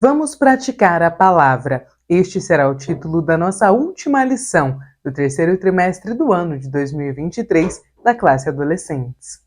Vamos praticar a palavra. Este será o título da nossa última lição do terceiro trimestre do ano de 2023 da classe Adolescentes.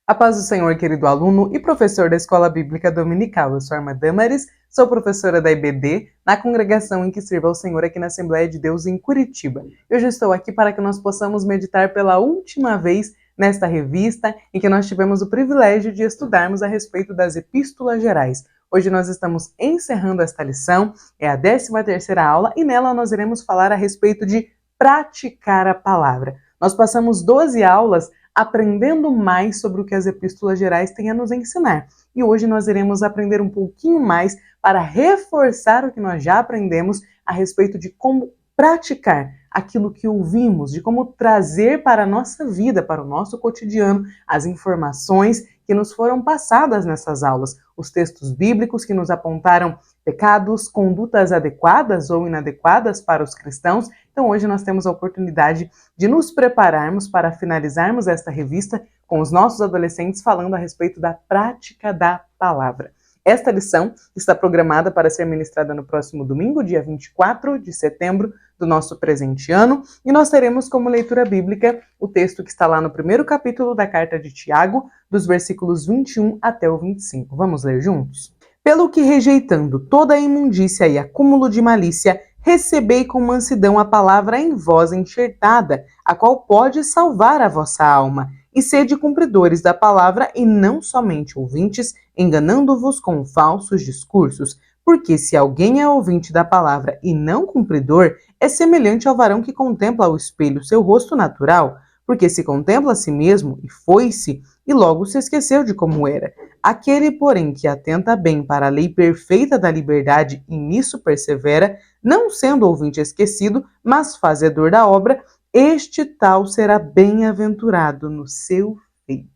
A paz do Senhor, querido aluno e professor da Escola Bíblica Dominical. Eu sou a irmã Damaris, sou professora da IBD, na congregação em que sirvo ao Senhor aqui na Assembleia de Deus em Curitiba. Eu já estou aqui para que nós possamos meditar pela última vez nesta revista em que nós tivemos o privilégio de estudarmos a respeito das epístolas gerais. Hoje nós estamos encerrando esta lição, é a 13ª aula e nela nós iremos falar a respeito de praticar a palavra. Nós passamos 12 aulas aprendendo mais sobre o que as epístolas gerais têm a nos ensinar. E hoje nós iremos aprender um pouquinho mais para reforçar o que nós já aprendemos a respeito de como praticar aquilo que ouvimos, de como trazer para a nossa vida, para o nosso cotidiano, as informações que nos foram passadas nessas aulas, os textos bíblicos que nos apontaram pecados, condutas adequadas ou inadequadas para os cristãos. Então hoje nós temos a oportunidade de nos prepararmos para finalizarmos esta revista com os nossos adolescentes falando a respeito da prática da palavra. Esta lição está programada para ser ministrada no próximo domingo, dia 24 de setembro do nosso presente ano, e nós teremos como leitura bíblica o texto que está lá no primeiro capítulo da carta de Tiago, dos versículos 21 até o 25. Vamos ler juntos? Pelo que, rejeitando toda a imundícia e acúmulo de malícia, recebei com mansidão a palavra em vós enxertada, a qual pode salvar a vossa alma. E sede cumpridores da palavra e não somente ouvintes, enganando-vos com falsos discursos. Porque se alguém é ouvinte da palavra e não cumpridor, é semelhante ao varão que contempla ao espelho seu rosto natural, porque se contempla a si mesmo e foi-se, e logo se esqueceu de como era. Aquele, porém, que atenta bem para a lei perfeita da liberdade e nisso persevera, não sendo ouvinte esquecido, mas fazedor da obra, este tal será bem-aventurado no seu feito.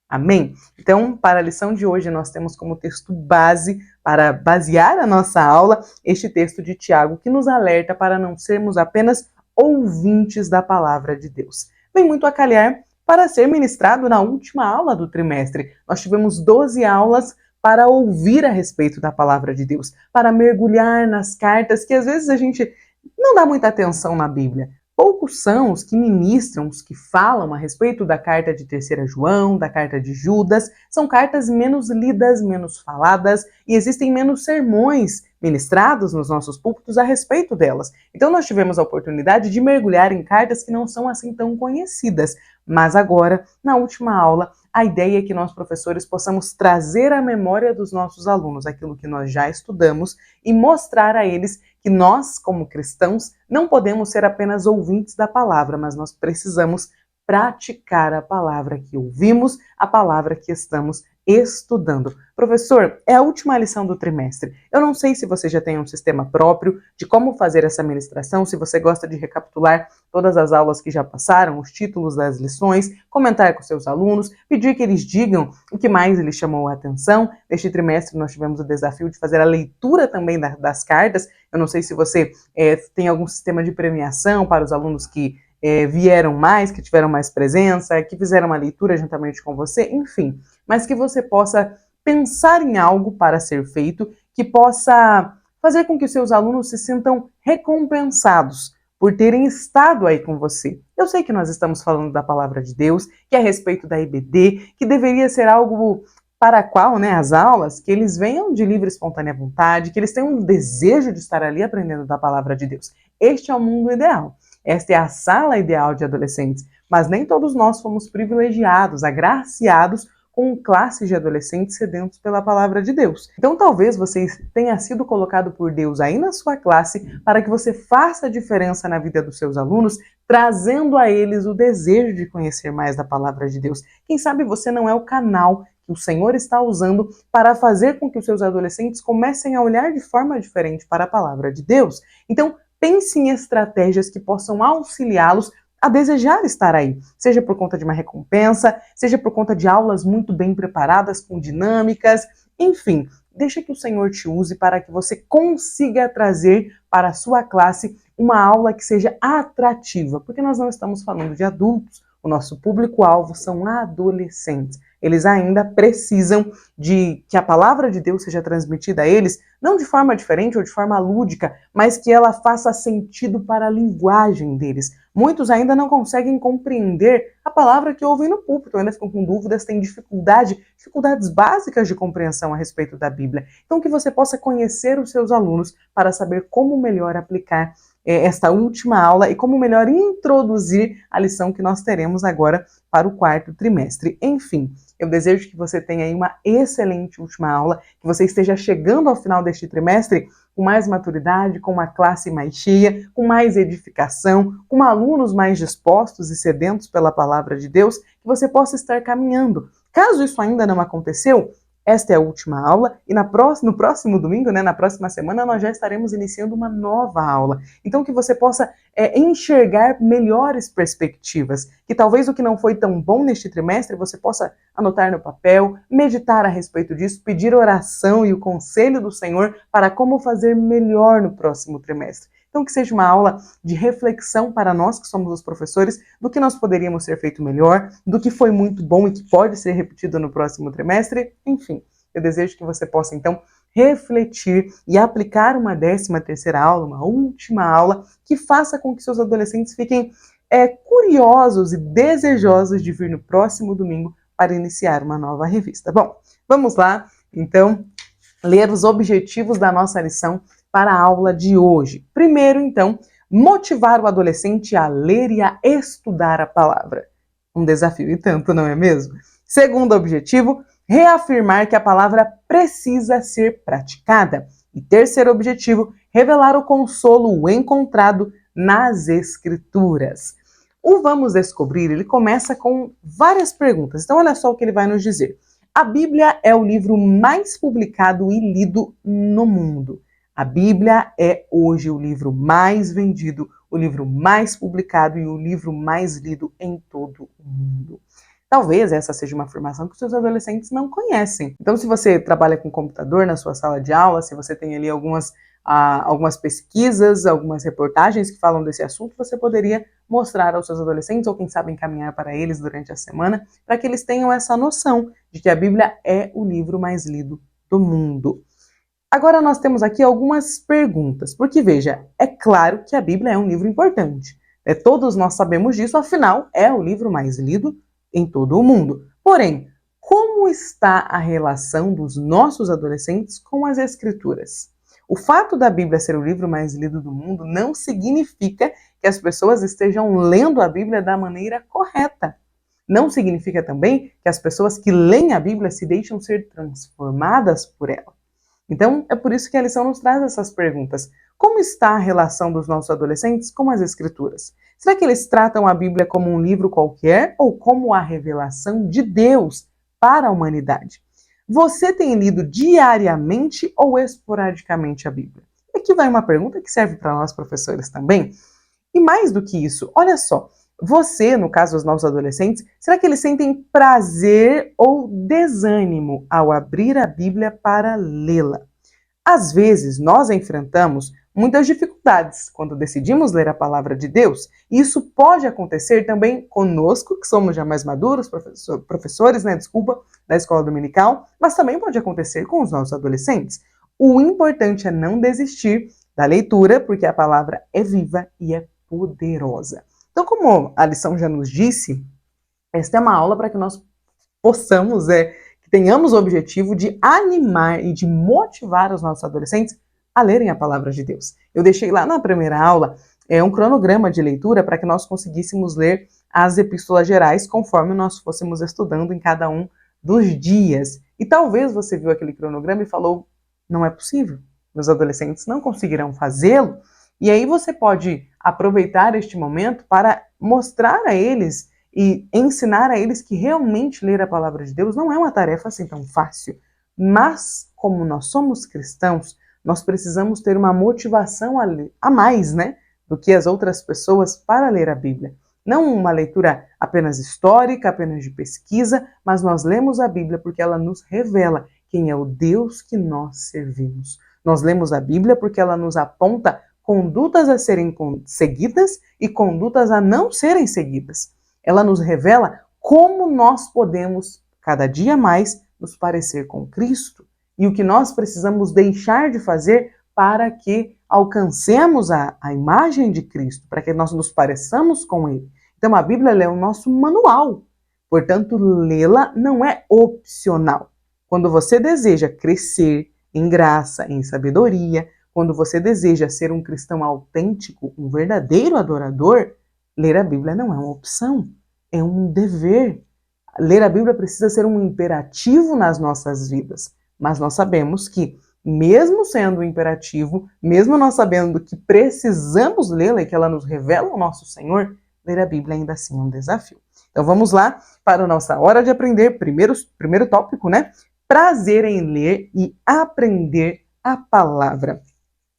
Amém? Então, para a lição de hoje, nós temos como texto base, para basear a nossa aula, este texto de Tiago, que nos alerta para não sermos apenas ouvintes da palavra de Deus. Vem muito a calhar para ser ministrado na última aula do trimestre. Nós tivemos 12 aulas para ouvir a respeito da palavra de Deus, para mergulhar nas cartas que às vezes a gente não dá muita atenção na Bíblia. Poucos são os que ministram, os que falam a respeito da carta de 3ª João, da carta de Judas. São cartas menos lidas, menos faladas e existem menos sermões ministrados nos nossos púlpitos a respeito delas. Então nós tivemos a oportunidade de mergulhar em cartas que não são assim tão conhecidas. Mas agora, na última aula, a ideia é que nós, professores, possamos trazer à memória dos nossos alunos aquilo que nós já estudamos e mostrar a eles que nós, como cristãos, não podemos ser apenas ouvintes da palavra, mas nós precisamos praticar a palavra que ouvimos, a palavra que estamos estudando. Professor, é a última lição do trimestre. Eu não sei se você já tem um sistema próprio de como fazer essa ministração, se você gosta de recapitular todas as aulas que já passaram, os títulos das lições, comentar com seus alunos, pedir que eles digam o que mais lhes chamou a atenção. Neste trimestre nós tivemos o desafio de fazer a leitura também das cartas. Eu não sei se você tem algum sistema de premiação para os alunos que vieram mais, que tiveram mais presença, que fizeram uma leitura juntamente com você, enfim, mas que você possa pensar em algo para ser feito, que possa fazer com que os seus alunos se sintam recompensados por terem estado aí com você. Eu sei que nós estamos falando da palavra de Deus, que é a respeito da IBD, que deveria ser algo para a qual, as aulas, que eles venham de livre e espontânea vontade, que eles tenham um desejo de estar ali aprendendo da palavra de Deus. Este é o mundo ideal. Esta é a sala ideal de adolescentes, mas nem todos nós fomos privilegiados, agraciados com classe de adolescentes sedentos pela palavra de Deus. Então talvez você tenha sido colocado por Deus aí na sua classe para que você faça a diferença na vida dos seus alunos, trazendo a eles o desejo de conhecer mais da palavra de Deus. Quem sabe você não é o canal que o Senhor está usando para fazer com que os seus adolescentes comecem a olhar de forma diferente para a palavra de Deus. Então, pense em estratégias que possam auxiliá-los a desejar estar aí, seja por conta de uma recompensa, seja por conta de aulas muito bem preparadas, com dinâmicas, enfim, deixa que o Senhor te use para que você consiga trazer para a sua classe uma aula que seja atrativa, porque nós não estamos falando de adultos, O nosso público-alvo são adolescentes. Eles ainda precisam de que a palavra de Deus seja transmitida a eles, não de forma diferente ou de forma lúdica, mas que ela faça sentido para a linguagem deles. Muitos ainda não conseguem compreender a palavra que ouvem no púlpito, ainda ficam com dúvidas, têm dificuldades básicas de compreensão a respeito da Bíblia. Então, que você possa conhecer os seus alunos para saber como melhor aplicar esta última aula e como melhor introduzir a lição que nós teremos agora para o quarto trimestre. Enfim, eu desejo que você tenha aí uma excelente última aula, que você esteja chegando ao final deste trimestre com mais maturidade, com uma classe mais cheia, com mais edificação, com alunos mais dispostos e sedentos pela palavra de Deus, que você possa estar caminhando. Caso isso ainda não aconteceu, esta é a última aula e no próximo domingo, na próxima semana, nós já estaremos iniciando uma nova aula. Então que você possa enxergar melhores perspectivas, que talvez o que não foi tão bom neste trimestre você possa anotar no papel, meditar a respeito disso, pedir oração e o conselho do Senhor para como fazer melhor no próximo trimestre. Então que seja uma aula de reflexão para nós que somos os professores, do que nós poderíamos ter feito melhor, do que foi muito bom e que pode ser repetido no próximo trimestre, enfim. Eu desejo que você possa, então, refletir e aplicar uma 13ª aula, uma última aula, que faça com que seus adolescentes fiquem curiosos e desejosos de vir no próximo domingo para iniciar uma nova revista. Bom, vamos lá, então, ler os objetivos da nossa lição para a aula de hoje. Primeiro, então, motivar o adolescente a ler e a estudar a palavra. Um desafio e tanto, não é mesmo? Segundo objetivo, reafirmar que a palavra precisa ser praticada. E terceiro objetivo, revelar o consolo encontrado nas Escrituras. O Vamos Descobrir, ele começa com várias perguntas. Então, olha só o que ele vai nos dizer. A Bíblia é o livro mais publicado e lido no mundo. A Bíblia é hoje o livro mais vendido, o livro mais publicado e o livro mais lido em todo o mundo. Talvez essa seja uma afirmação que os seus adolescentes não conhecem. Então, se você trabalha com computador na sua sala de aula, se você tem ali algumas pesquisas, algumas reportagens que falam desse assunto, você poderia mostrar aos seus adolescentes, ou quem sabe encaminhar para eles durante a semana, para que eles tenham essa noção de que a Bíblia é o livro mais lido do mundo. Agora nós temos aqui algumas perguntas, porque veja, é claro que a Bíblia é um livro importante. Todos nós sabemos disso, afinal, é o livro mais lido em todo o mundo. Porém, como está a relação dos nossos adolescentes com as Escrituras? O fato da Bíblia ser o livro mais lido do mundo não significa que as pessoas estejam lendo a Bíblia da maneira correta. Não significa também que as pessoas que leem a Bíblia se deixam ser transformadas por ela. Então, é por isso que a lição nos traz essas perguntas. Como está a relação dos nossos adolescentes com as Escrituras? Será que eles tratam a Bíblia como um livro qualquer ou como a revelação de Deus para a humanidade? Você tem lido diariamente ou esporadicamente a Bíblia? E aqui vai uma pergunta que serve para nós professores também. E mais do que isso, olha só, você, no caso dos nossos adolescentes, será que eles sentem prazer ou desânimo ao abrir a Bíblia para lê-la? Às vezes, nós enfrentamos muitas dificuldades quando decidimos ler a palavra de Deus. E isso pode acontecer também conosco, que somos já mais maduros, professores, da escola dominical, mas também pode acontecer com os nossos adolescentes. O importante é não desistir da leitura, porque a palavra é viva e é poderosa. Então, como a lição já nos disse, esta é uma aula para que nós possamos, que tenhamos o objetivo de animar e de motivar os nossos adolescentes a lerem a palavra de Deus. Eu deixei lá na primeira aula um cronograma de leitura para que nós conseguíssemos ler as epístolas gerais conforme nós fôssemos estudando em cada um dos dias. E talvez você viu aquele cronograma e falou, não é possível, meus adolescentes não conseguirão fazê-lo. E aí você pode aproveitar este momento para mostrar a eles e ensinar a eles que realmente ler a palavra de Deus não é uma tarefa assim tão fácil. Mas, como nós somos cristãos, nós precisamos ter uma motivação a mais, do que as outras pessoas para ler a Bíblia. Não uma leitura apenas histórica, apenas de pesquisa, mas nós lemos a Bíblia porque ela nos revela quem é o Deus que nós servimos. Nós lemos a Bíblia porque ela nos aponta condutas a serem seguidas e condutas a não serem seguidas. Ela nos revela como nós podemos, cada dia mais, nos parecer com Cristo e o que nós precisamos deixar de fazer para que alcancemos a imagem de Cristo, para que nós nos pareçamos com Ele. Então a Bíblia é o nosso manual, portanto lê-la não é opcional. Quando você deseja crescer em graça, em sabedoria, quando você deseja ser um cristão autêntico, um verdadeiro adorador, ler a Bíblia não é uma opção, é um dever. Ler a Bíblia precisa ser um imperativo nas nossas vidas, mas nós sabemos que, mesmo sendo um imperativo, mesmo nós sabendo que precisamos lê-la e que ela nos revela o nosso Senhor, ler a Bíblia ainda assim é um desafio. Então vamos lá para a nossa hora de aprender. Primeiro tópico, né? Prazer em ler e aprender a palavra.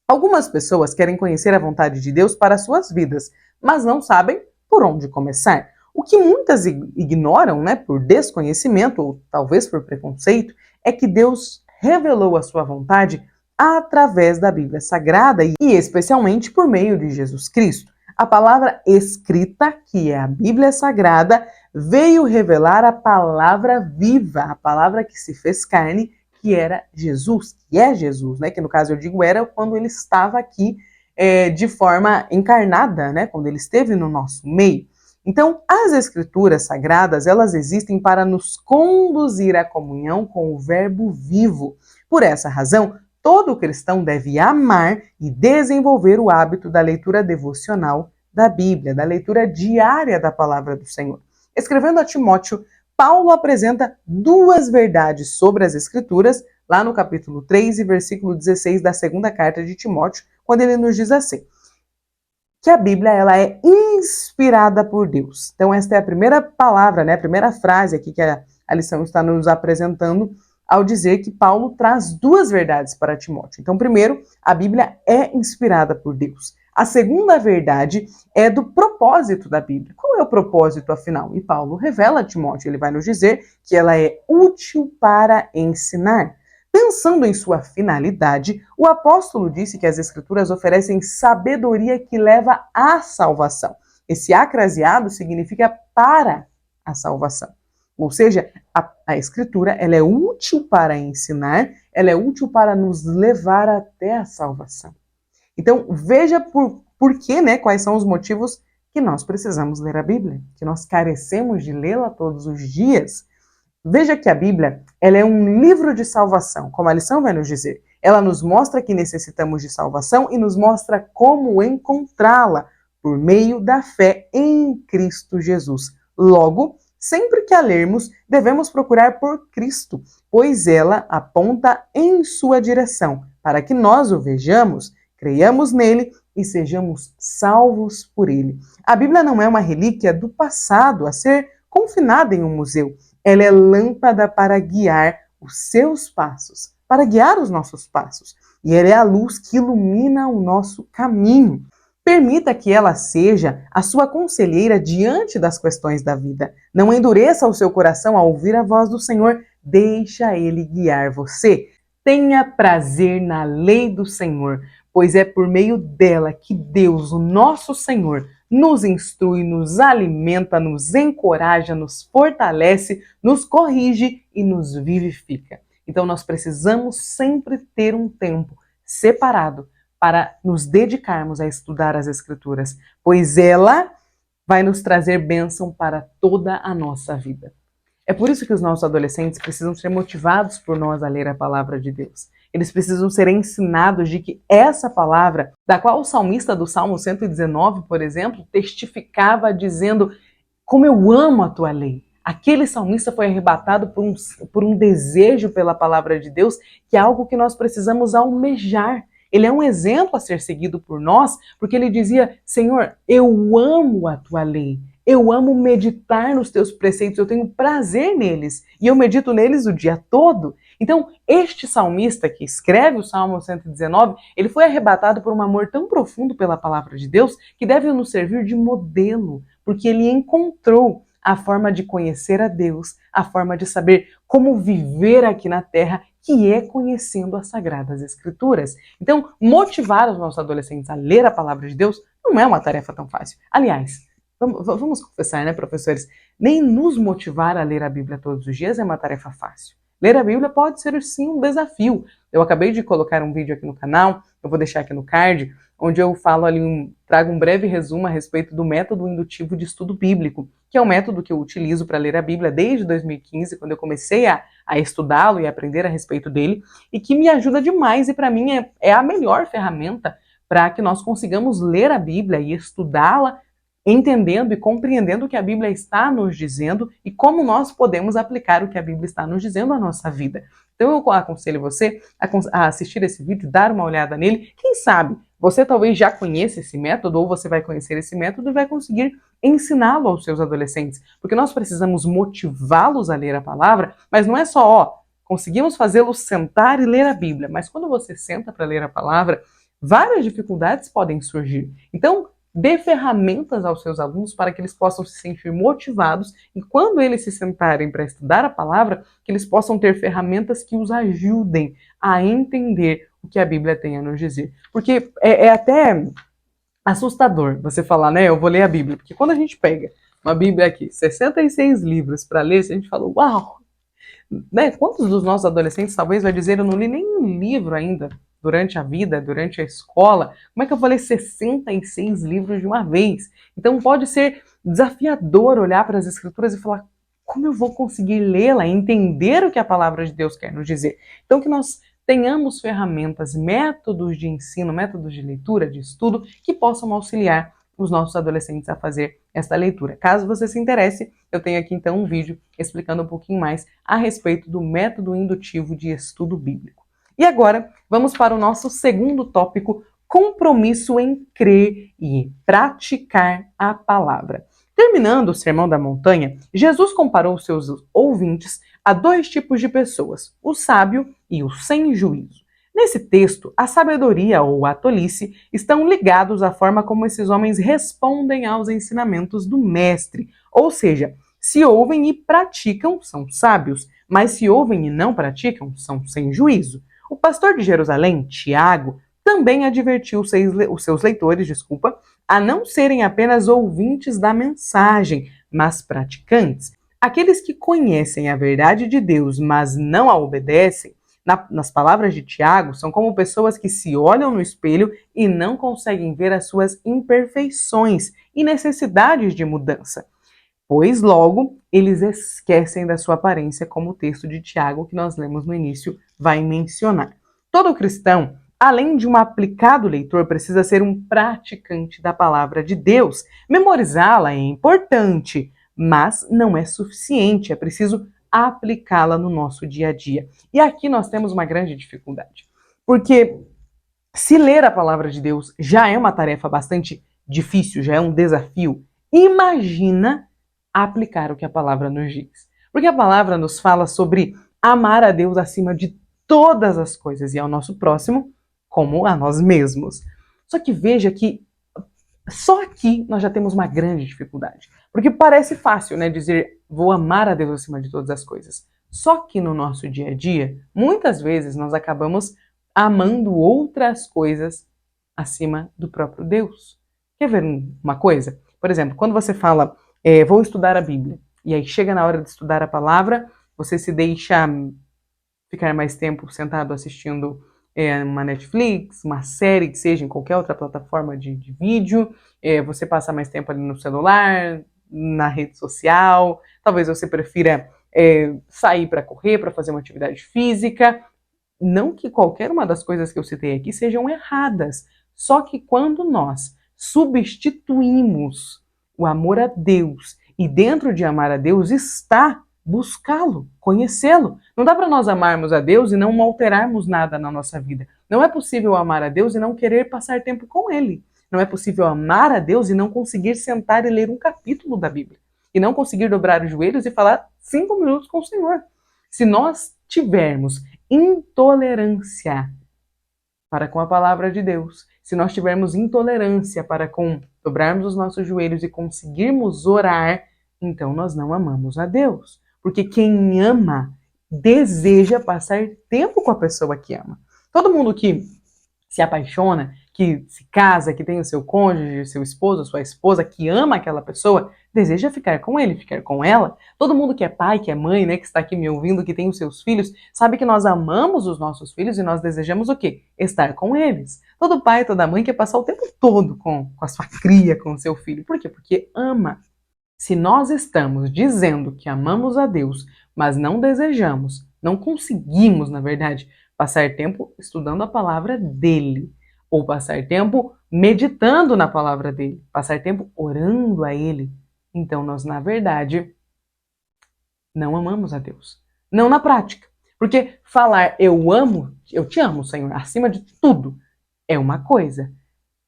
Algumas pessoas querem conhecer a vontade de Deus para suas vidas, mas não sabem por onde começar. O que muitas ignoram, né, por desconhecimento ou talvez por preconceito, é que Deus revelou a sua vontade através da Bíblia Sagrada e especialmente por meio de Jesus Cristo. A palavra escrita, que é a Bíblia Sagrada, veio revelar a palavra viva, a palavra que se fez carne, que era Jesus, que é Jesus, né? Que no caso eu digo era quando ele estava aqui de forma encarnada, né? Quando ele esteve no nosso meio. Então, as Escrituras Sagradas, elas existem para nos conduzir à comunhão com o Verbo vivo. Por essa razão, todo cristão deve amar e desenvolver o hábito da leitura devocional da Bíblia, da leitura diária da Palavra do Senhor. Escrevendo a Timóteo, Paulo apresenta duas verdades sobre as Escrituras, lá no capítulo 3 e versículo 16 da segunda carta de Timóteo, quando ele nos diz assim, que a Bíblia ela é inspirada por Deus. Então esta é a primeira palavra, né, a primeira frase aqui que a lição está nos apresentando ao dizer que Paulo traz duas verdades para Timóteo. Então, primeiro, a Bíblia é inspirada por Deus. A segunda verdade é do propósito da Bíblia. Qual é o propósito, afinal? E Paulo revela a Timóteo, ele vai nos dizer que ela é útil para ensinar. Pensando em sua finalidade, o apóstolo disse que as Escrituras oferecem sabedoria que leva à salvação. Esse acraseado significa para a salvação. Ou seja, a Escritura ela é útil para ensinar, ela é útil para nos levar até a salvação. Então, veja por que, né, quais são os motivos que nós precisamos ler a Bíblia, que nós carecemos de lê-la todos os dias. Veja que a Bíblia ela é um livro de salvação, como a lição vai nos dizer. Ela nos mostra que necessitamos de salvação e nos mostra como encontrá-la por meio da fé em Cristo Jesus. Logo, sempre que a lermos, devemos procurar por Cristo, pois ela aponta em sua direção, para que nós o vejamos, creiamos nele e sejamos salvos por ele. A Bíblia não é uma relíquia do passado a ser confinada em um museu. Ela é lâmpada para guiar os seus passos, para guiar os nossos passos. E ela é a luz que ilumina o nosso caminho. Permita que ela seja a sua conselheira diante das questões da vida. Não endureça o seu coração ao ouvir a voz do Senhor. Deixa ele guiar você. Tenha prazer na lei do Senhor, pois é por meio dela que Deus, o nosso Senhor, nos instrui, nos alimenta, nos encoraja, nos fortalece, nos corrige e nos vivifica. Então nós precisamos sempre ter um tempo separado para nos dedicarmos a estudar as Escrituras, pois ela vai nos trazer bênção para toda a nossa vida. É por isso que os nossos adolescentes precisam ser motivados por nós a ler a palavra de Deus. Eles precisam ser ensinados de que essa palavra, da qual o salmista do Salmo 119, por exemplo, testificava dizendo como eu amo a tua lei. Aquele salmista foi arrebatado por um desejo pela palavra de Deus, que é algo que nós precisamos almejar. Ele é um exemplo a ser seguido por nós, porque ele dizia, Senhor, eu amo a tua lei. Eu amo meditar nos teus preceitos, eu tenho prazer neles. E eu medito neles o dia todo. Então, este salmista que escreve o Salmo 119, ele foi arrebatado por um amor tão profundo pela palavra de Deus que deve nos servir de modelo, porque ele encontrou a forma de conhecer a Deus, a forma de saber como viver aqui na terra, que é conhecendo as Sagradas Escrituras. Então, motivar os nossos adolescentes a ler a palavra de Deus não é uma tarefa tão fácil. Aliás, Vamos confessar, né, professores? Nem nos motivar a ler a Bíblia todos os dias é uma tarefa fácil. Ler a Bíblia pode ser, sim, um desafio. Eu acabei de colocar um vídeo aqui no canal, eu vou deixar aqui no card, onde eu falo ali, trago um breve resumo a respeito do método indutivo de estudo bíblico, que é um método que eu utilizo para ler a Bíblia desde 2015, quando eu comecei a estudá-lo e aprender a respeito dele, e que me ajuda demais e para mim é a melhor ferramenta para que nós consigamos ler a Bíblia e estudá-la entendendo e compreendendo o que a Bíblia está nos dizendo e como nós podemos aplicar o que a Bíblia está nos dizendo à nossa vida. Então eu aconselho você a assistir esse vídeo, dar uma olhada nele. Quem sabe você talvez já conheça esse método ou você vai conhecer esse método e vai conseguir ensiná-lo aos seus adolescentes. Porque nós precisamos motivá-los a ler a palavra, mas não é só, conseguimos fazê-los sentar e ler a Bíblia. Mas quando você senta para ler a palavra, várias dificuldades podem surgir. Então, dê ferramentas aos seus alunos para que eles possam se sentir motivados e quando eles se sentarem para estudar a palavra, que eles possam ter ferramentas que os ajudem a entender o que a Bíblia tem a nos dizer. Porque é até assustador você falar, né, eu vou ler a Bíblia. Porque quando a gente pega uma Bíblia aqui, 66 livros para ler, a gente fala, uau! Né? Quantos dos nossos adolescentes talvez vai dizer, eu não li nenhum livro ainda durante a vida, durante a escola, como é que eu vou ler 66 livros de uma vez? Então pode ser desafiador olhar para as escrituras e falar, como eu vou conseguir lê-la, entender o que a palavra de Deus quer nos dizer? Então que nós tenhamos ferramentas, métodos de ensino, métodos de leitura, de estudo, que possam auxiliar os nossos adolescentes a fazer esta leitura. Caso você se interesse, eu tenho aqui então um vídeo explicando um pouquinho mais a respeito do método indutivo de estudo bíblico. E agora, vamos para o nosso segundo tópico, compromisso em crer e praticar a palavra. Terminando o Sermão da Montanha, Jesus comparou seus ouvintes a dois tipos de pessoas, o sábio e o sem juízo. Nesse texto, a sabedoria ou a tolice estão ligados à forma como esses homens respondem aos ensinamentos do mestre. Ou seja, se ouvem e praticam, são sábios, mas se ouvem e não praticam, são sem juízo. O pastor de Jerusalém, Tiago, também advertiu os seus leitores, a não serem apenas ouvintes da mensagem, mas praticantes. Aqueles que conhecem a verdade de Deus, mas não a obedecem, nas palavras de Tiago, são como pessoas que se olham no espelho e não conseguem ver as suas imperfeições e necessidades de mudança. Pois logo, eles esquecem da sua aparência, como o texto de Tiago que nós lemos no início vai mencionar. Todo cristão, além de um aplicado leitor, precisa ser um praticante da palavra de Deus. Memorizá-la é importante, mas não é suficiente, é preciso aplicá-la no nosso dia a dia. E aqui nós temos uma grande dificuldade, porque se ler a palavra de Deus já é uma tarefa bastante difícil, já é um desafio, imagina aplicar o que a palavra nos diz. Porque a palavra nos fala sobre amar a Deus acima de todas as coisas e ao nosso próximo como a nós mesmos. Só que veja que só aqui nós já temos uma grande dificuldade. Porque parece fácil, né, dizer vou amar a Deus acima de todas as coisas. Só que no nosso dia a dia, muitas vezes nós acabamos amando outras coisas acima do próprio Deus. Quer ver uma coisa? Por exemplo, quando você fala vou estudar a Bíblia, e aí chega na hora de estudar a palavra, você se deixa ficar mais tempo sentado assistindo uma Netflix, uma série que seja em qualquer outra plataforma de vídeo, você passa mais tempo ali no celular, na rede social, talvez você prefira sair para correr, para fazer uma atividade física. Não que qualquer uma das coisas que eu citei aqui sejam erradas, só que quando nós substituímos o amor a Deus e dentro de amar a Deus está buscá-lo, conhecê-lo. Não dá para nós amarmos a Deus e não alterarmos nada na nossa vida. Não é possível amar a Deus e não querer passar tempo com Ele. Não é possível amar a Deus e não conseguir sentar e ler um capítulo da Bíblia. E não conseguir dobrar os joelhos e falar 5 minutos com o Senhor. Se nós tivermos intolerância para com a palavra de Deus, se nós tivermos intolerância para com dobrarmos os nossos joelhos e conseguirmos orar, então nós não amamos a Deus. Porque quem ama deseja passar tempo com a pessoa que ama. Todo mundo que se apaixona, que se casa, que tem o seu cônjuge, seu esposo, sua esposa, que ama aquela pessoa, deseja ficar com ele, ficar com ela. Todo mundo que é pai, que é mãe, né, que está aqui me ouvindo, que tem os seus filhos, sabe que nós amamos os nossos filhos e nós desejamos o quê? Estar com eles. Todo pai, toda mãe quer passar o tempo todo com a sua cria, com o seu filho. Por quê? Porque ama. Se nós estamos dizendo que amamos a Deus, mas não desejamos, não conseguimos, na verdade, passar tempo estudando a palavra dele, ou passar tempo meditando na palavra dele, passar tempo orando a ele, então nós, na verdade, não amamos a Deus. Não na prática. Porque falar eu amo, eu te amo, Senhor, acima de tudo, é uma coisa.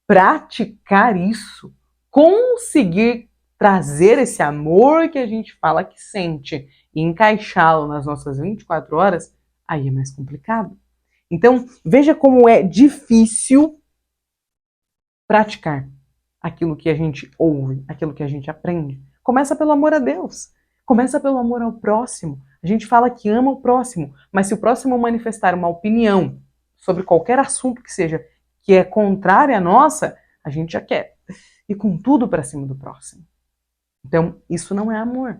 Praticar isso, conseguir trazer esse amor que a gente fala que sente e encaixá-lo nas nossas 24 horas, aí é mais complicado. Então, veja como é difícil praticar aquilo que a gente ouve, aquilo que a gente aprende. Começa pelo amor a Deus. Começa pelo amor ao próximo. A gente fala que ama o próximo, mas se o próximo manifestar uma opinião sobre qualquer assunto que seja que é contrária à nossa, a gente já quer ir com tudo para cima do próximo. Então, isso não é amor.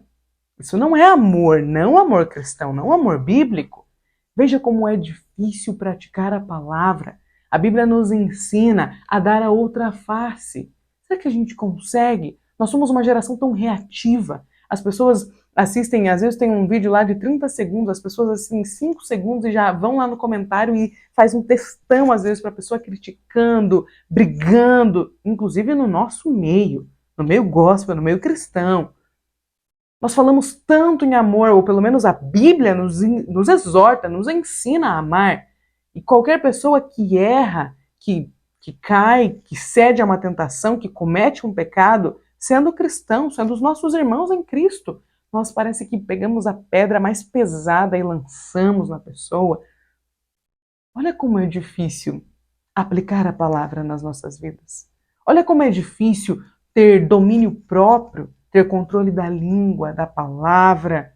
Isso não é amor, não amor cristão, não amor bíblico. Veja como é difícil praticar a palavra. A Bíblia nos ensina a dar a outra face. Será que a gente consegue? Nós somos uma geração tão reativa. As pessoas assistem, às vezes tem um vídeo lá de 30 segundos, as pessoas assistem 5 segundos e já vão lá no comentário e faz um textão, às vezes, para a pessoa criticando, brigando, inclusive no nosso meio, no meio gospel, no meio cristão. Nós falamos tanto em amor, ou pelo menos a Bíblia nos exorta, nos ensina a amar. E qualquer pessoa que erra, que cai, que cede a uma tentação, que comete um pecado, sendo cristão, sendo os nossos irmãos em Cristo, nós parece que pegamos a pedra mais pesada e lançamos na pessoa. Olha como é difícil aplicar a palavra nas nossas vidas. Olha como é difícil ter domínio próprio, ter controle da língua, da palavra.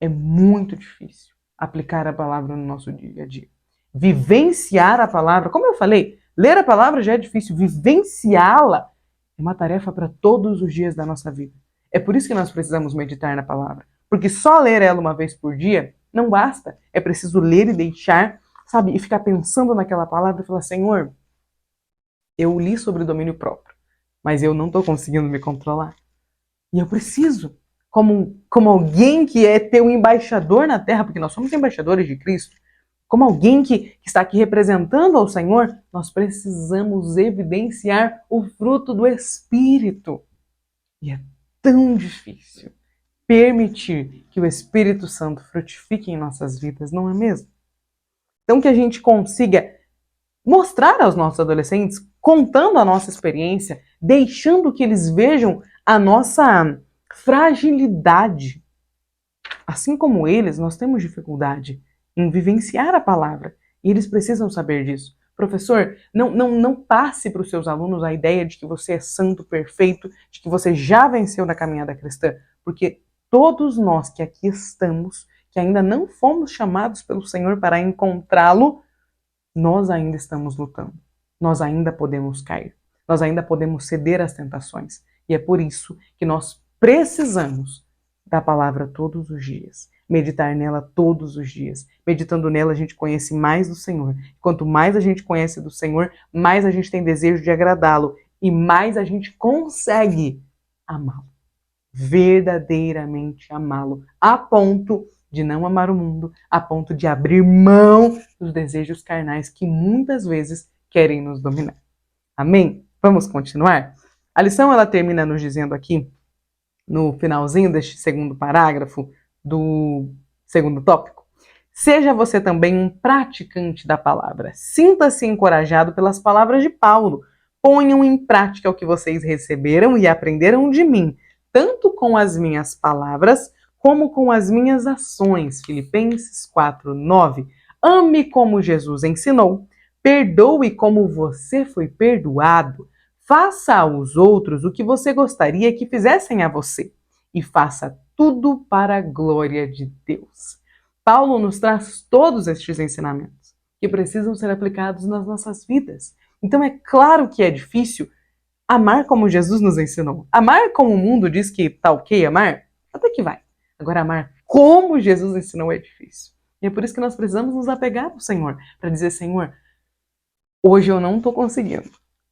É muito difícil aplicar a palavra no nosso dia a dia. Vivenciar a palavra, como eu falei, ler a palavra já é difícil, vivenciá-la é uma tarefa para todos os dias da nossa vida. É por isso que nós precisamos meditar na palavra. Porque só ler ela uma vez por dia não basta. É preciso ler e deixar, sabe, e ficar pensando naquela palavra e falar, Senhor, eu li sobre o domínio próprio, mas eu não estou conseguindo me controlar. E eu preciso, como alguém que é teu embaixador na terra, porque nós somos embaixadores de Cristo, como alguém que está aqui representando ao Senhor, nós precisamos evidenciar o fruto do Espírito. E é tão difícil permitir que o Espírito Santo frutifique em nossas vidas, não é mesmo? Então que a gente consiga mostrar aos nossos adolescentes, contando a nossa experiência, deixando que eles vejam a nossa fragilidade. Assim como eles, nós temos dificuldade em vivenciar a palavra. E eles precisam saber disso. Professor, não passe para os seus alunos a ideia de que você é santo, perfeito, de que você já venceu na caminhada cristã. Porque todos nós que aqui estamos, que ainda não fomos chamados pelo Senhor para encontrá-lo, nós ainda estamos lutando. Nós ainda podemos cair. Nós ainda podemos ceder às tentações. E é por isso que nós precisamos da palavra todos os dias. Meditar nela todos os dias. Meditando nela, a gente conhece mais do Senhor. Quanto mais a gente conhece do Senhor, mais a gente tem desejo de agradá-lo. E mais a gente consegue amá-lo. Verdadeiramente amá-lo. A ponto de não amar o mundo, a ponto de abrir mão dos desejos carnais que muitas vezes querem nos dominar. Amém? Vamos continuar? A lição ela termina nos dizendo aqui, no finalzinho deste segundo parágrafo, do segundo tópico. Seja você também um praticante da palavra. Sinta-se encorajado pelas palavras de Paulo. Ponham em prática o que vocês receberam e aprenderam de mim, tanto com as minhas palavras, como com as minhas ações. Filipenses 4:9. Ame como Jesus ensinou, perdoe como você foi perdoado, faça aos outros o que você gostaria que fizessem a você, e faça tudo para a glória de Deus. Paulo nos traz todos estes ensinamentos que precisam ser aplicados nas nossas vidas. Então é claro que é difícil amar como Jesus nos ensinou. Amar como o mundo diz que tá ok amar, até que vai. Agora amar como Jesus ensinou é difícil. E é por isso que nós precisamos nos apegar ao Senhor, para dizer, Senhor, hoje eu não estou conseguindo,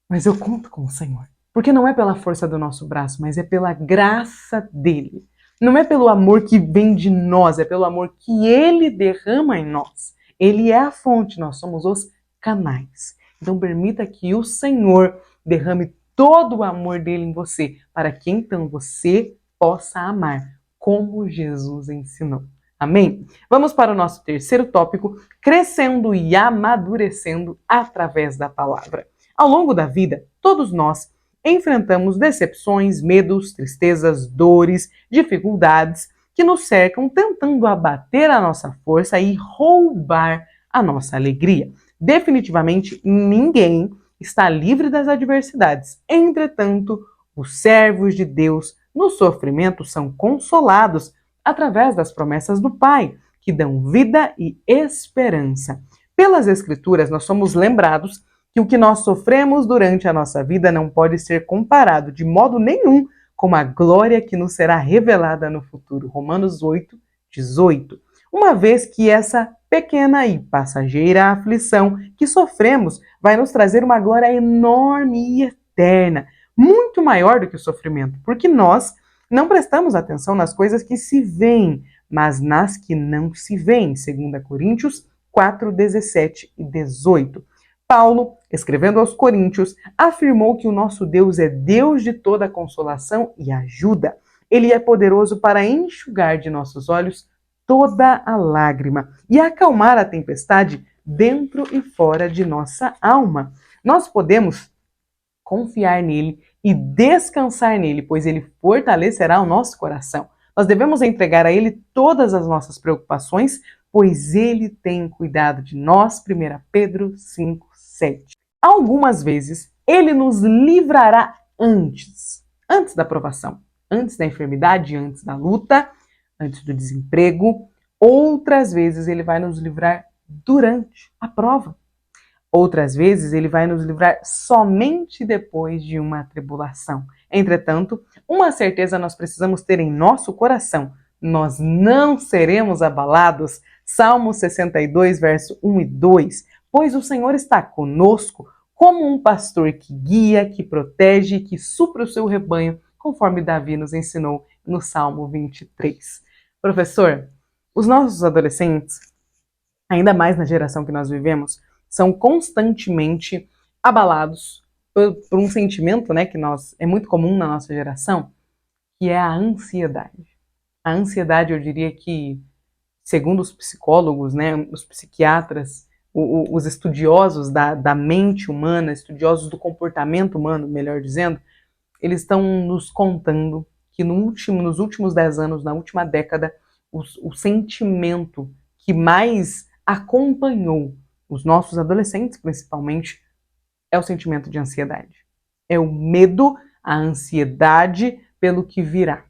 mas eu conto com o Senhor. Porque não é pela força do nosso braço, mas é pela graça dele. Não é pelo amor que vem de nós, é pelo amor que ele derrama em nós. Ele é a fonte, nós somos os canais. Então permita que o Senhor derrame todo o amor dele em você, para que então você possa amar como Jesus ensinou. Amém? Vamos para o nosso terceiro tópico, crescendo e amadurecendo através da palavra. Ao longo da vida, todos nós enfrentamos decepções, medos, tristezas, dores, dificuldades que nos cercam tentando abater a nossa força e roubar a nossa alegria. Definitivamente ninguém está livre das adversidades. Entretanto, os servos de Deus no sofrimento são consolados através das promessas do Pai, que dão vida e esperança. Pelas Escrituras, nós somos lembrados que o que nós sofremos durante a nossa vida não pode ser comparado de modo nenhum com a glória que nos será revelada no futuro. Romanos 8, 18. Uma vez que essa pequena e passageira aflição que sofremos vai nos trazer uma glória enorme e eterna, muito maior do que o sofrimento, porque nós não prestamos atenção nas coisas que se veem, mas nas que não se veem, 2 Coríntios 4, 17 e 18. Paulo, escrevendo aos Coríntios, afirmou que o nosso Deus é Deus de toda consolação e ajuda. Ele é poderoso para enxugar de nossos olhos toda a lágrima e acalmar a tempestade dentro e fora de nossa alma. Nós podemos confiar nele e descansar nele, pois ele fortalecerá o nosso coração. Nós devemos entregar a ele todas as nossas preocupações, pois ele tem cuidado de nós. 1 Pedro 5, 7. Algumas vezes ele nos livrará antes da provação, antes da enfermidade, antes da luta, antes do desemprego. Outras vezes ele vai nos livrar durante a prova. Outras vezes, ele vai nos livrar somente depois de uma tribulação. Entretanto, uma certeza nós precisamos ter em nosso coração: nós não seremos abalados. Salmo 62, verso 1 e 2. Pois o Senhor está conosco como um pastor que guia, que protege e que supra o seu rebanho, conforme Davi nos ensinou no Salmo 23. Professor, os nossos adolescentes, ainda mais na geração que nós vivemos, são constantemente abalados por um sentimento, né, que é muito comum na nossa geração, que é a ansiedade. A ansiedade, eu diria que, segundo os psicólogos, né, os psiquiatras, os estudiosos da mente humana, estudiosos do comportamento humano, melhor dizendo, eles estão nos contando que nos últimos 10 anos, na última década, o sentimento que mais acompanhou os nossos adolescentes, principalmente, é o sentimento de ansiedade. É o medo, a ansiedade pelo que virá.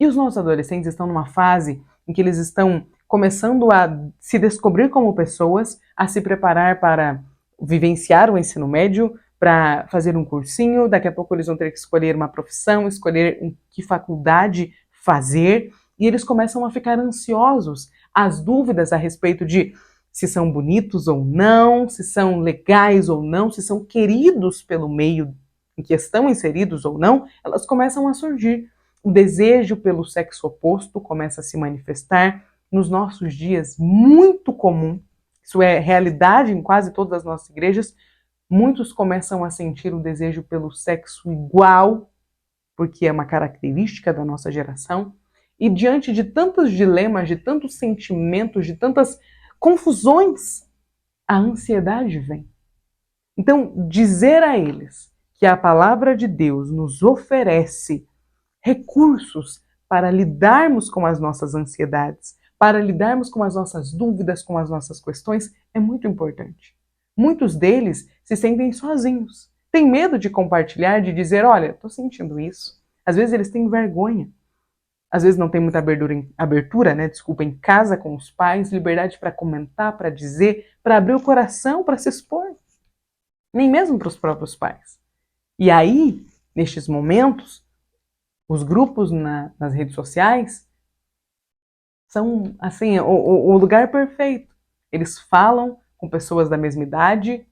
E os nossos adolescentes estão numa fase em que eles estão começando a se descobrir como pessoas, a se preparar para vivenciar o ensino médio, para fazer um cursinho. Daqui a pouco eles vão ter que escolher uma profissão, escolher que faculdade fazer, e eles começam a ficar ansiosos, as dúvidas a respeito de se são bonitos ou não, se são legais ou não, se são queridos pelo meio em que estão inseridos ou não, elas começam a surgir. O desejo pelo sexo oposto começa a se manifestar nos nossos dias, muito comum. Isso é realidade em quase todas as nossas igrejas. Muitos começam a sentir o desejo pelo sexo igual, porque é uma característica da nossa geração. E diante de tantos dilemas, de tantos sentimentos, de tantas confusões, a ansiedade vem. Então, dizer a eles que a palavra de Deus nos oferece recursos para lidarmos com as nossas ansiedades, para lidarmos com as nossas dúvidas, com as nossas questões, é muito importante. Muitos deles se sentem sozinhos, têm medo de compartilhar, de dizer, olha, estou sentindo isso. Às vezes eles têm vergonha. Às vezes não tem muita abertura, em casa com os pais, liberdade para comentar, para dizer, para abrir o coração, para se expor. nem mesmo para os próprios pais. E aí, nestes momentos, os grupos nas redes sociais são, assim, o lugar perfeito. Eles falam com pessoas da mesma idade,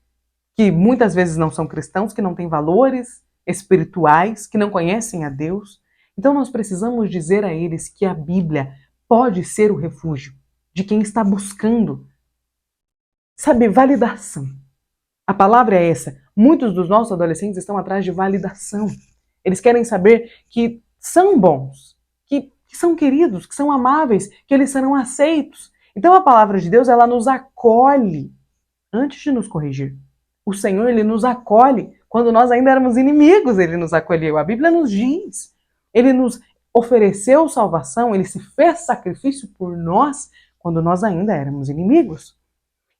que muitas vezes não são cristãos, que não têm valores espirituais, que não conhecem a Deus. Então nós precisamos dizer a eles que a Bíblia pode ser o refúgio de quem está buscando, sabe, validação. A palavra é essa. Muitos dos nossos adolescentes estão atrás de validação. Eles querem saber que são bons, que são queridos, que são amáveis, que eles serão aceitos. Então a palavra de Deus, ela nos acolhe antes de nos corrigir. O Senhor, ele nos acolhe. Quando nós ainda éramos inimigos, ele nos acolheu. A Bíblia nos diz. Ele nos ofereceu salvação, ele se fez sacrifício por nós quando nós ainda éramos inimigos.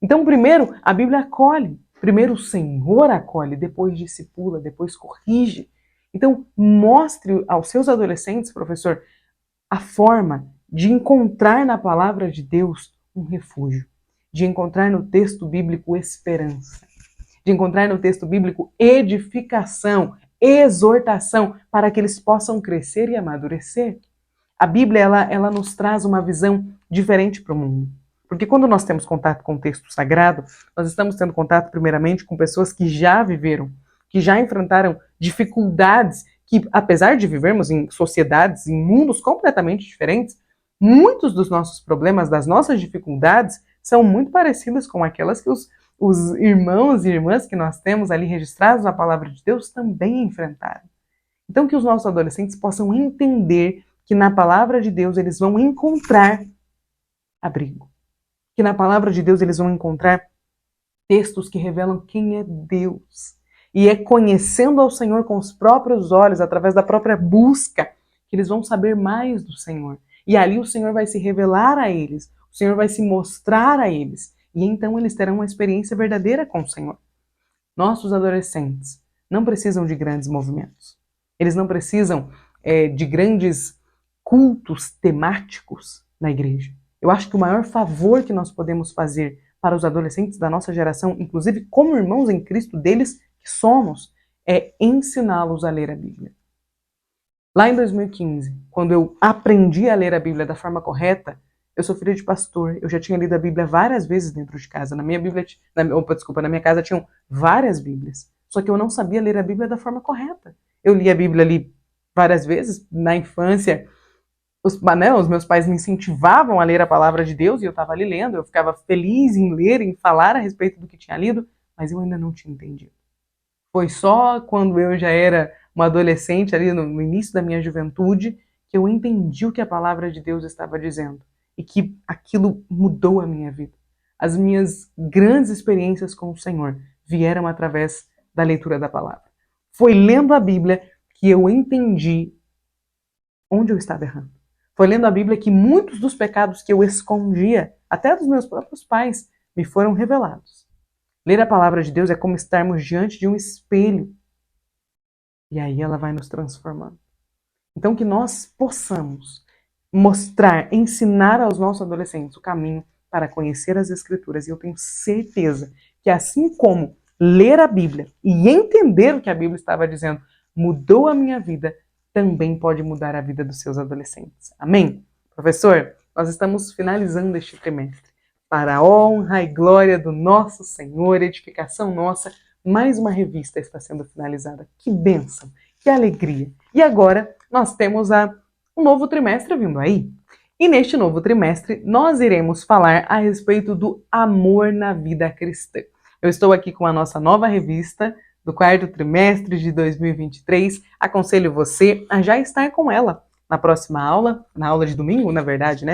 Então, primeiro, a Bíblia acolhe. Primeiro o Senhor acolhe, depois discipula, depois corrige. Então, mostre aos seus adolescentes, professor, a forma de encontrar na palavra de Deus um refúgio, de encontrar no texto bíblico esperança, de encontrar no texto bíblico edificação, exortação, para que eles possam crescer e amadurecer. A Bíblia, ela nos traz uma visão diferente para o mundo. Porque quando nós temos contato com o texto sagrado, nós estamos tendo contato primeiramente com pessoas que já viveram, que já enfrentaram dificuldades, que apesar de vivermos em sociedades, em mundos completamente diferentes, muitos dos nossos problemas, das nossas dificuldades, são muito parecidas com aquelas que os irmãos e irmãs que nós temos ali registrados na palavra de Deus também enfrentaram. Então que os nossos adolescentes possam entender que na palavra de Deus eles vão encontrar abrigo. Que na palavra de Deus eles vão encontrar textos que revelam quem é Deus. E é conhecendo ao Senhor com os próprios olhos, através da própria busca, que eles vão saber mais do Senhor. E ali o Senhor vai se revelar a eles, o Senhor vai se mostrar a eles. E então eles terão uma experiência verdadeira com o Senhor. Nossos adolescentes não precisam de grandes movimentos. Eles não precisam de grandes cultos temáticos na igreja. Eu acho que o maior favor que nós podemos fazer para os adolescentes da nossa geração, inclusive como irmãos em Cristo deles que somos, é ensiná-los a ler a Bíblia. Lá em 2015, quando eu aprendi a ler a Bíblia da forma correta, eu sou filha de pastor, eu já tinha lido a Bíblia várias vezes dentro de casa. Na minha minha casa tinham várias Bíblias, só que eu não sabia ler a Bíblia da forma correta. Eu li a Bíblia ali várias vezes, na infância. Os meus pais me incentivavam a ler a palavra de Deus e eu estava ali lendo, eu ficava feliz em ler, em falar a respeito do que tinha lido, mas eu ainda não tinha entendido. Foi só quando eu já era uma adolescente, ali no início da minha juventude, que eu entendi o que a palavra de Deus estava dizendo e que aquilo mudou a minha vida. As minhas grandes experiências com o Senhor vieram através da leitura da palavra. Foi lendo a Bíblia que eu entendi onde eu estava errando. Foi lendo a Bíblia que muitos dos pecados que eu escondia, até dos meus próprios pais, me foram revelados. Ler a palavra de Deus é como estarmos diante de um espelho. E aí ela vai nos transformando. Então que nós possamos mostrar, ensinar aos nossos adolescentes o caminho para conhecer as Escrituras. E eu tenho certeza que assim como ler a Bíblia e entender o que a Bíblia estava dizendo mudou a minha vida, também pode mudar a vida dos seus adolescentes. Amém? Professor, nós estamos finalizando este trimestre. Para a honra e glória do nosso Senhor, edificação nossa, mais uma revista está sendo finalizada. Que bênção, que alegria. E agora nós temos um novo trimestre vindo aí. E neste novo trimestre nós iremos falar a respeito do amor na vida cristã. Eu estou aqui com a nossa nova revista do quarto trimestre de 2023. Aconselho você a já estar com ela na próxima aula, na aula de domingo, na verdade,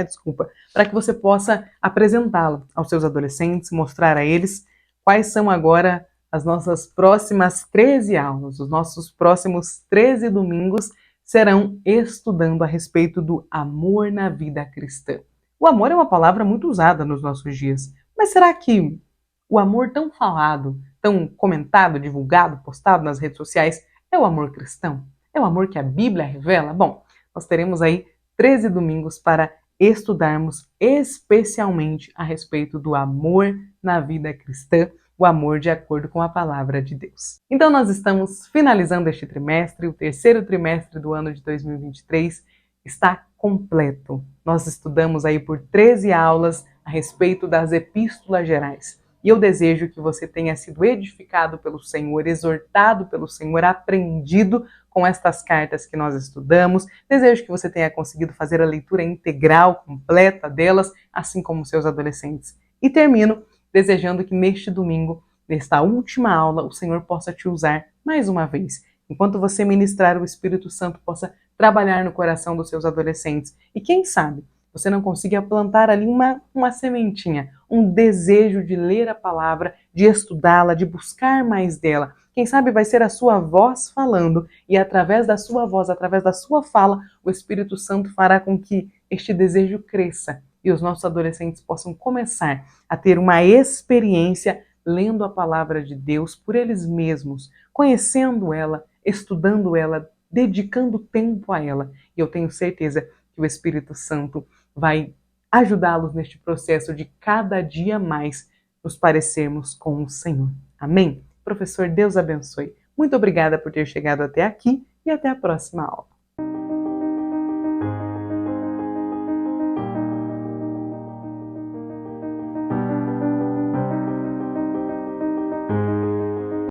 para que você possa apresentá-la aos seus adolescentes, mostrar a eles quais são agora as nossas próximas 13 aulas. Os nossos próximos 13 domingos serão estudando a respeito do amor na vida cristã. O amor é uma palavra muito usada nos nossos dias, mas será que o amor tão falado, tão comentado, divulgado, postado nas redes sociais, é o amor cristão? É o amor que a Bíblia revela? Bom, nós teremos aí 13 domingos para estudarmos especialmente a respeito do amor na vida cristã, o amor de acordo com a palavra de Deus. Então nós estamos finalizando este trimestre, o terceiro trimestre do ano de 2023 está completo. Nós estudamos aí por 13 aulas a respeito das epístolas gerais. E eu desejo que você tenha sido edificado pelo Senhor, exortado pelo Senhor, aprendido com estas cartas que nós estudamos. Desejo que você tenha conseguido fazer a leitura integral, completa delas, assim como seus adolescentes. E termino desejando que neste domingo, nesta última aula, o Senhor possa te usar mais uma vez. Enquanto você ministrar, o Espírito Santo possa trabalhar no coração dos seus adolescentes. E quem sabe você não consiga plantar ali uma sementinha, um desejo de ler a palavra, de estudá-la, de buscar mais dela. Quem sabe vai ser a sua voz falando e através da sua voz, através da sua fala, o Espírito Santo fará com que este desejo cresça e os nossos adolescentes possam começar a ter uma experiência lendo a palavra de Deus por eles mesmos, conhecendo ela, estudando ela, dedicando tempo a ela. E eu tenho certeza que o Espírito Santo vai ajudá-los neste processo de cada dia mais nos parecermos com o Senhor. Amém? Professor, Deus abençoe. Muito obrigada por ter chegado até aqui e até a próxima aula.